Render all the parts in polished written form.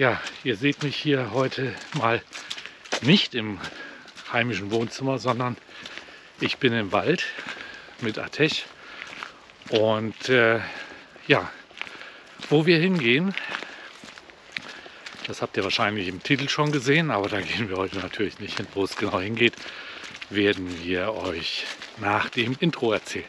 Ja, ihr seht mich hier heute mal nicht im heimischen Wohnzimmer, sondern ich bin im Wald mit Ateş. Und ja, wo wir hingehen, das habt ihr wahrscheinlich im Titel schon gesehen, aber da gehen wir heute natürlich nicht hin. Wo es genau hingeht, werden wir euch nach dem Intro erzählen.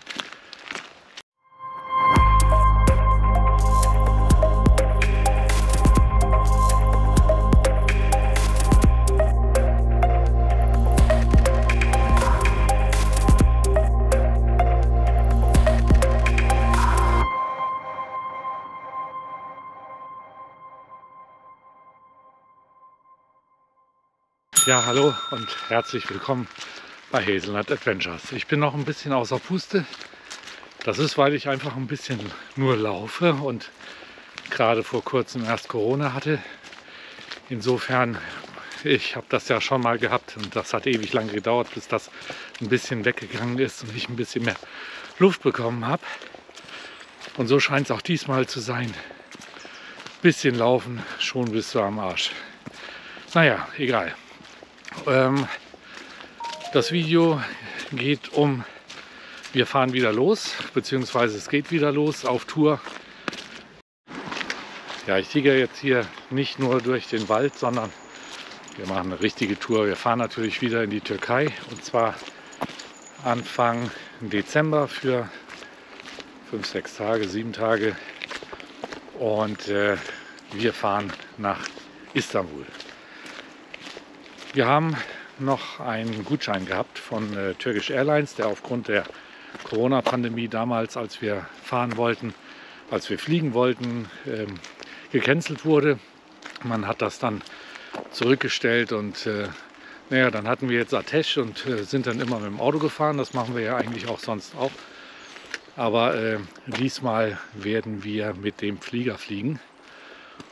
Ja, hallo und herzlich willkommen bei Hazelnut Adventures. Ich bin noch ein bisschen außer Puste. Das ist, weil ich einfach ein bisschen nur laufe und gerade vor kurzem erst Corona hatte. Insofern, ich habe das ja schon mal gehabt und das hat ewig lang gedauert, bis das ein bisschen weggegangen ist und ich ein bisschen mehr Luft bekommen habe. Und so scheint es auch diesmal zu sein. Bisschen laufen, schon bist du am Arsch. Naja, egal. Das Video geht um, wir fahren wieder los, beziehungsweise es geht wieder los auf Tour. Ja, ich tigere jetzt hier nicht nur durch den Wald, sondern wir machen eine richtige Tour. Wir fahren natürlich wieder in die Türkei und zwar Anfang Dezember für 5, 6 Tage, 7 Tage und wir fahren nach Istanbul. Wir haben noch einen Gutschein gehabt von Turkish Airlines, der aufgrund der Corona-Pandemie damals, als wir fahren wollten, als wir fliegen wollten, gecancelt wurde. Man hat das dann zurückgestellt und naja, dann hatten wir jetzt Ateş und sind dann immer mit dem Auto gefahren. Das machen wir ja eigentlich auch sonst auch. Aber diesmal werden wir mit dem Flieger fliegen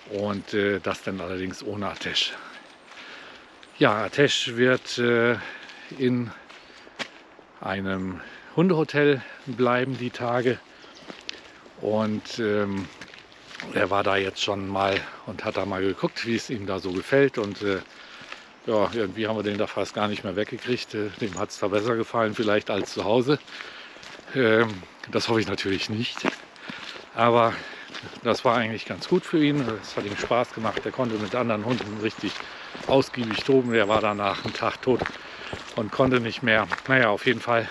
und das dann allerdings ohne Ateş. Ja, Ateş wird in einem Hundehotel bleiben die Tage und er war da jetzt schon mal und hat da mal geguckt, wie es ihm da so gefällt und ja, irgendwie haben wir den da fast gar nicht mehr weggekriegt. Dem hat es da besser gefallen vielleicht als zu Hause. Das hoffe ich natürlich nicht, aber das war eigentlich ganz gut für ihn. Es hat ihm Spaß gemacht. Er konnte mit anderen Hunden richtig ausgiebig toben. Der war danach einen Tag tot und konnte nicht mehr. Naja, auf jeden Fall,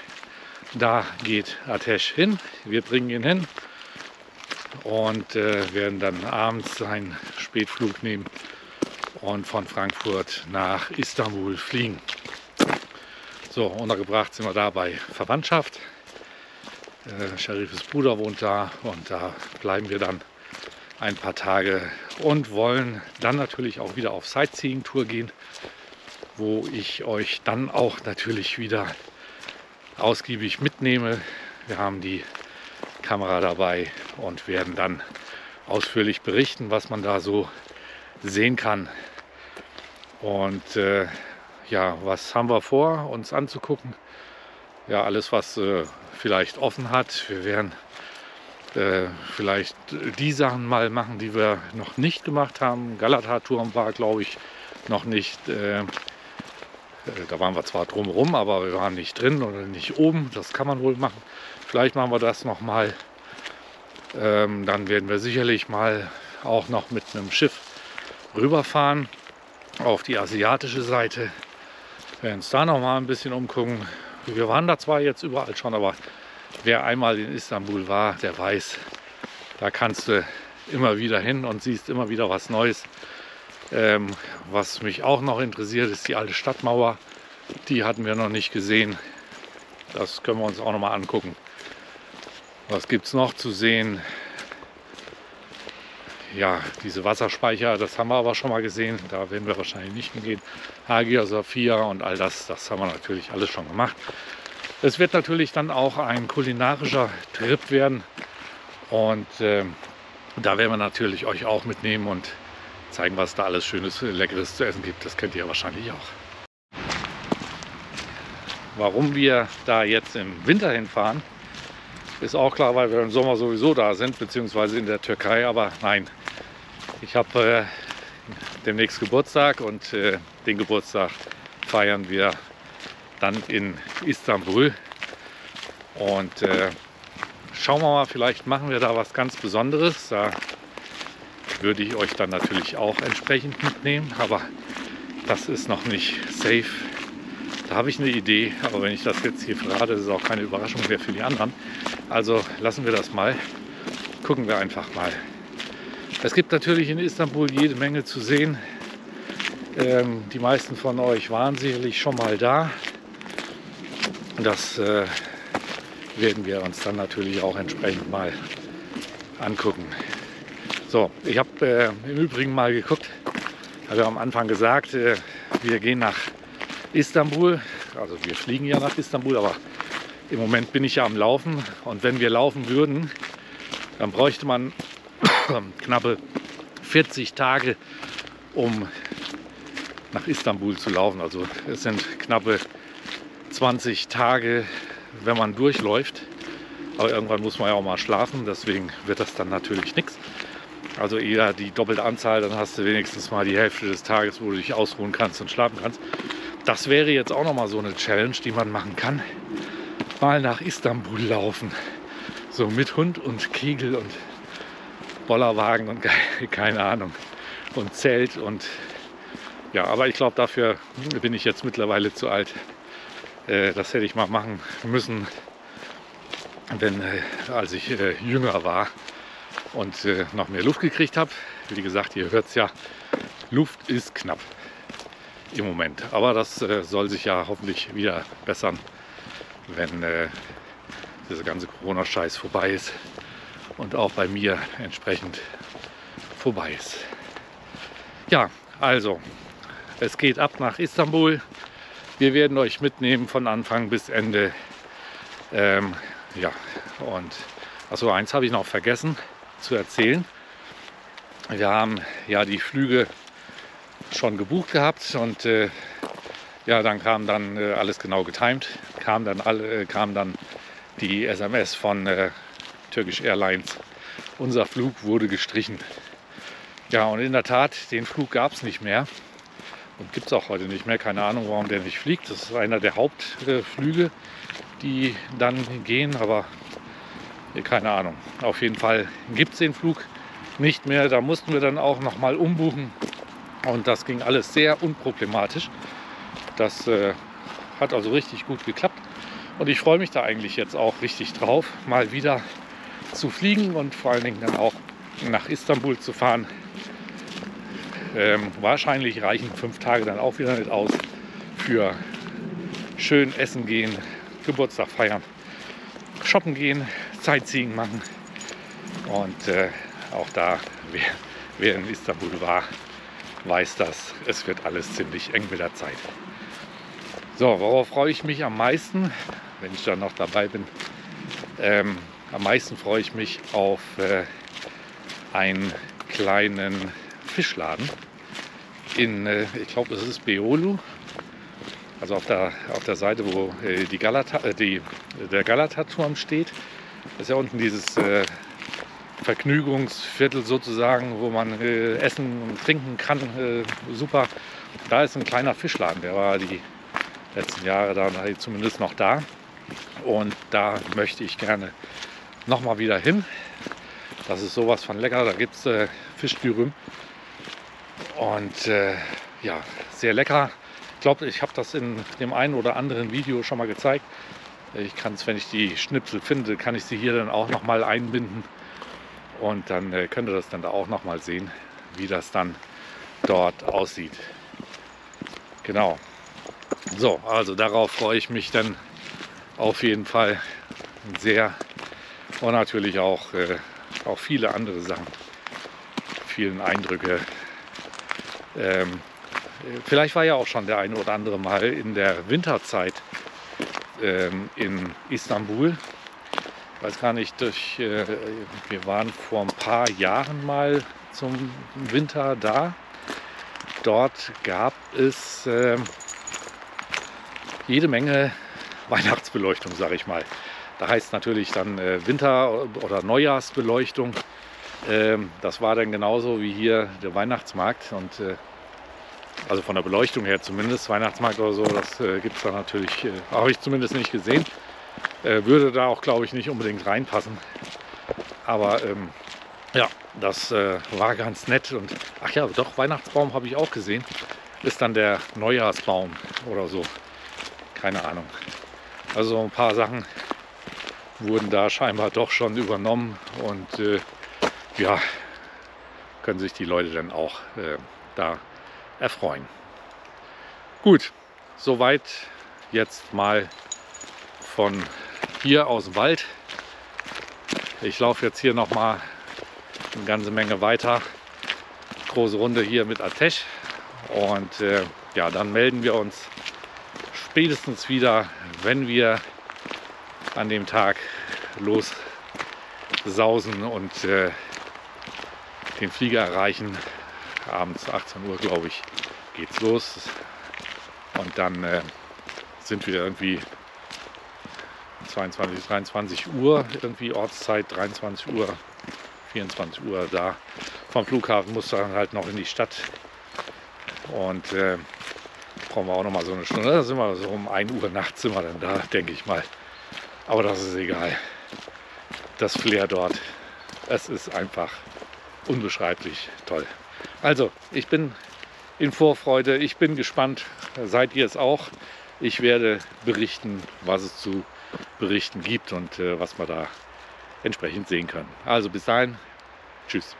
da geht Ateş hin. Wir bringen ihn hin und werden dann abends seinen Spätflug nehmen und von Frankfurt nach Istanbul fliegen. So, untergebracht sind wir da bei Verwandtschaft. Sharifes Bruder wohnt da und da bleiben wir dann ein paar Tage und wollen dann natürlich auch wieder auf Sightseeing-Tour gehen, wo ich euch dann auch natürlich wieder ausgiebig mitnehme. Wir haben die Kamera dabei und werden dann ausführlich berichten, was man da so sehen kann. Und ja, was haben wir vor, uns anzugucken? Ja, alles, was vielleicht offen hat. Wir werden vielleicht die Sachen mal machen, die wir noch nicht gemacht haben. Galata-Turm war, glaube ich, noch nicht. Da waren wir zwar drumherum, aber wir waren nicht drin oder nicht oben. Das kann man wohl machen. Vielleicht machen wir das noch mal. Dann werden wir sicherlich mal auch noch mit einem Schiff rüberfahren auf die asiatische Seite. Wir werden uns da noch mal ein bisschen umgucken. Wir waren da zwar jetzt überall schon, aber wer einmal in Istanbul war, der weiß, da kannst du immer wieder hin und siehst immer wieder was Neues. Was mich auch noch interessiert, ist die alte Stadtmauer. Die hatten wir noch nicht gesehen. Das können wir uns auch noch mal angucken. Was gibt es noch zu sehen? Ja, diese Wasserspeicher, das haben wir aber schon mal gesehen. Da werden wir wahrscheinlich nicht hingehen. Hagia Sophia und all das, das haben wir natürlich alles schon gemacht. Es wird natürlich dann auch ein kulinarischer Trip werden. Und da werden wir natürlich euch auch mitnehmen und zeigen, was da alles Schönes, Leckeres zu essen gibt. Das kennt ihr ja wahrscheinlich auch. Warum wir da jetzt im Winter hinfahren, ist auch klar, weil wir im Sommer sowieso da sind, beziehungsweise in der Türkei. Aber nein, ich habe demnächst Geburtstag und den Geburtstag feiern wir dann in Istanbul. Und schauen wir mal, vielleicht machen wir da was ganz Besonderes. Da würde ich euch dann natürlich auch entsprechend mitnehmen, aber das ist noch nicht safe. Da habe ich eine Idee, aber wenn ich das jetzt hier verrate, ist es auch keine Überraschung mehr für die anderen. Also lassen wir das mal. Gucken wir einfach mal. Es gibt natürlich in Istanbul jede Menge zu sehen. Die meisten von euch waren sicherlich schon mal da. Das werden wir uns dann natürlich auch entsprechend mal angucken. So, ich habe im Übrigen mal geguckt, habe ja am Anfang gesagt, wir gehen nach Istanbul. Also wir fliegen ja nach Istanbul, aber im Moment bin ich ja am Laufen. Und wenn wir laufen würden, dann bräuchte man knappe 40 Tage, um nach Istanbul zu laufen. Also es sind knappe 20 Tage, wenn man durchläuft. Aber irgendwann muss man ja auch mal schlafen, deswegen wird das dann natürlich nichts. Also eher die doppelte Anzahl, dann hast du wenigstens mal die Hälfte des Tages, wo du dich ausruhen kannst und schlafen kannst. Das wäre jetzt auch noch mal so eine Challenge, die man machen kann. Mal nach Istanbul laufen. So mit Hund und Kegel und Bollerwagen und keine Ahnung. Und Zelt und ja, aber ich glaube, dafür bin ich jetzt mittlerweile zu alt. Das hätte ich mal machen müssen, als ich jünger war und noch mehr Luft gekriegt habe. Wie gesagt, ihr hört es ja, Luft ist knapp im Moment. Aber das soll sich ja hoffentlich wieder bessern, wenn dieser ganze Corona-Scheiß vorbei ist und auch bei mir entsprechend vorbei ist. Ja, also, es geht ab nach Istanbul. Wir werden euch mitnehmen von Anfang bis Ende. Ja, und achso, eins habe ich noch vergessen zu erzählen. Wir haben ja die Flüge schon gebucht gehabt und ja, dann kam dann alles genau getimt, kam dann die SMS von Turkish Airlines. Unser Flug wurde gestrichen. Ja, und in der Tat, den Flug gab es nicht mehr und gibt es auch heute nicht mehr. Keine Ahnung, warum der nicht fliegt. Das ist einer der Hauptflüge, die dann gehen, aber keine Ahnung. Auf jeden Fall gibt es den Flug nicht mehr. Da mussten wir dann auch noch mal umbuchen und das ging alles sehr unproblematisch. Das hat also richtig gut geklappt und ich freue mich da eigentlich jetzt auch richtig drauf, mal wieder zu fliegen und vor allen Dingen dann auch nach Istanbul zu fahren. Wahrscheinlich reichen 5 Tage dann auch wieder nicht aus für schön essen gehen, Geburtstag feiern, shoppen gehen, Sightseeing machen. Und auch da, wer in Istanbul war, weiß das, es wird alles ziemlich eng mit der Zeit. So, worauf freue ich mich am meisten, wenn ich dann noch dabei bin? Am meisten freue ich mich auf einen kleinen Fischladen in, ich glaube, es ist Beyoğlu, also auf der Seite, wo der Galata-Turm steht. Das ist ja unten dieses Vergnügungsviertel sozusagen, wo man essen und trinken kann. Super. Da ist ein kleiner Fischladen, der war die letzten Jahre dann zumindest noch da. Und da möchte ich gerne nochmal wieder hin. Das ist sowas von lecker. Da gibt es Fischdürüm. Und ja, sehr lecker. Ich glaube, ich habe das in dem einen oder anderen Video schon mal gezeigt. Ich kann es, wenn ich die Schnipsel finde, kann ich sie hier dann auch noch mal einbinden. Und dann könnt ihr das dann da auch noch mal sehen, wie das dann dort aussieht. Genau. So, also darauf freue ich mich dann auf jeden Fall sehr. Und natürlich auch viele andere Sachen, vielen Eindrücke. Vielleicht war ja auch schon der eine oder andere mal in der Winterzeit in Istanbul. Ich weiß gar nicht, wir waren vor ein paar Jahren mal zum Winter da. Dort gab es jede Menge Weihnachtsbeleuchtung, sage ich mal. Da heißt natürlich dann Winter- oder Neujahrsbeleuchtung. Das war dann genauso wie hier der Weihnachtsmarkt und also von der Beleuchtung her zumindest, Weihnachtsmarkt oder so, das gibt es da natürlich, habe ich zumindest nicht gesehen. Würde da auch, glaube ich, nicht unbedingt reinpassen. Aber ja, das war ganz nett. Und ach ja, doch, Weihnachtsbaum habe ich auch gesehen. Ist dann der Neujahrsbaum oder so. Keine Ahnung. Also ein paar Sachen wurden da scheinbar doch schon übernommen. Und ja, können sich die Leute dann auch da erfreuen. Gut, soweit jetzt mal von hier aus dem Wald. Ich laufe jetzt hier noch mal eine ganze Menge weiter. Große Runde hier mit Ateş. Und ja, dann melden wir uns spätestens wieder, wenn wir an dem Tag lossausen und den Flieger erreichen. Abends 18 Uhr, glaube ich, geht's los. Und dann sind wir irgendwie 22, 23 Uhr, irgendwie Ortszeit, 23 Uhr, 24 Uhr da. Vom Flughafen muss dann halt noch in die Stadt. Und brauchen wir auch noch mal so eine Stunde. Da sind wir so um 1 Uhr nachts sind wir dann da, denke ich mal. Aber das ist egal. Das Flair dort, es ist einfach unbeschreiblich toll. Also, ich bin in Vorfreude, ich bin gespannt. Seid ihr es auch? Ich werde berichten, was es zu berichten gibt und was wir da entsprechend sehen können. Also bis dahin, tschüss.